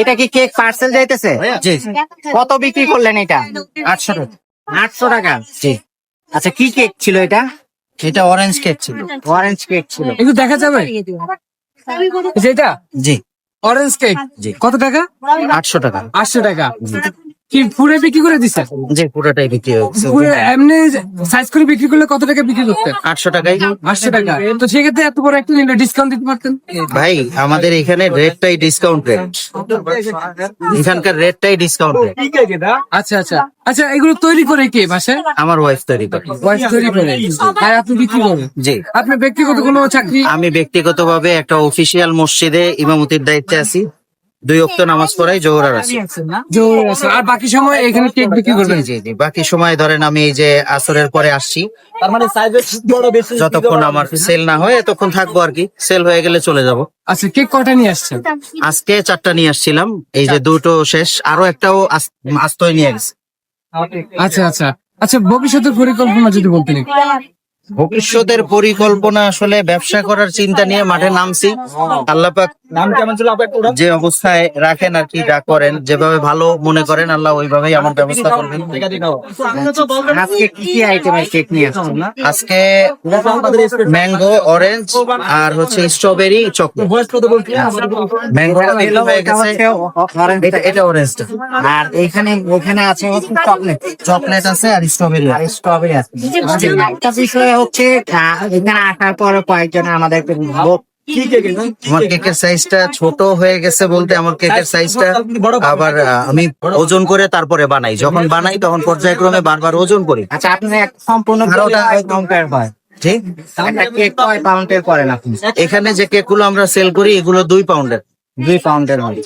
এটা কি cake parcel যাইতেছে? জি। কত বিক্রি করলেন এটা? 800 টাকা। 800 টাকা। জি। আচ্ছা, কি কেক ছিল এটা? এটা অরেঞ্জ কেক ছিল। অরেঞ্জ কেক ছিল। একটু দেখা যাবে যেটা জি। Orange cake? জি। কত টাকা? 800 টাকা। 800 টাকা। কি পুরে বিক্রি করে দিছে? জি, পুরোটাই বিক্রি হচ্ছে। পুরো এমনি সাইজ করে বিক্রি করলে কত টাকা বিক্রি করতে? 800 টাকাই। 800 টাকা। তো সেক্ষেত্রে এত বড় একটা নিলে ডিসকাউন্ট দিতে পারতেন। ভাই, আমাদের এখানে রেটটাই ডিসকাউন্ট রেট। এখানকার রেটটাই ডিসকাউন্ট রেট। আচ্ছা আচ্ছা আচ্ছা, এগুলো তৈরি করে কে বাসায়? আমার ওয়াইফ তৈরি করে। ওয়াইফ তৈরি করে আর আপনি বিক্রি করেন? জি। আপনি ব্যক্তিগত কোনো চাকরি? আমি ব্যক্তিগতভাবে একটা অফিসিয়াল মসজিদে ইমামতির দায়িত্বে আছি। 2 ওয়াক্ত নামাজ পড়াই, জোহর আছি। জোর আছে। আর বাকি সময় এখানে কেক বিক্রি করবেন? জি জি। বাকি সময় ধরেন আমি এই যে আসরের পরে আসছি, যতক্ষণ আমার সেল না হয় এতক্ষণ থাকবো আর কি। সেল হয়ে গেলে চলে যাব। আচ্ছা, কেক কয়টা নিয়ে আসছেন? আজকে 4টা নিয়ে আসছিলাম, এই যে 2টো শেষ, আরো একটাও আস্তই নিয়ে গেছে। আচ্ছা আচ্ছা আচ্ছা, ভবিষ্যতের পরিকল্পনা যদি বলতেন একটু। ভবিষ্যতের পরিকল্পনা আসলে ব্যবসা করার চিন্তা নিয়ে মাঠে নামছি। আল্লাহ পাক যে অবস্থায় রাখেন আর কি, যা করেন, যেভাবে ভালো মনে করেন আল্লাহ ওইভাবেই আমার ব্যবস্থা করবেন। আজকে কি কি আইটেমের কেক নিয়ে আসছেন? আজকে ম্যাঙ্গো, অরেঞ্জ আর হচ্ছে স্ট্রবেরি, চকলেট। ম্যাঙ্গো হয়ে গেছে, এটা অরেঞ্জটা। আর এখানে আছে হচ্ছে চকলেট। চকলেট আছে আর স্ট্রবেরি। আর স্ট্রবেরি আছে। আচ্ছা, একটা বিষয় হচ্ছে এখানে আসার পরে কয়েকজন আমাদের আমার কেকের সাইজটা ছোট হয়ে গেছে, বলতে আমার কেকের সাইজটা আবার আমি ওজন করে তারপরে বানাই। যখন বানাই তখন পর্যায়ক্রমে বারবার ওজন করি। আচ্ছা, আপনি সম্পূর্ণ পাউন্ডের হয়। ঠিক। একটা কেক কয় পাউন্ডের করেন আপনি? এখানে যে কেকগুলো আমরা সেল করি এগুলো 2 পাউন্ডের। 2 পাউন্ডের হয়।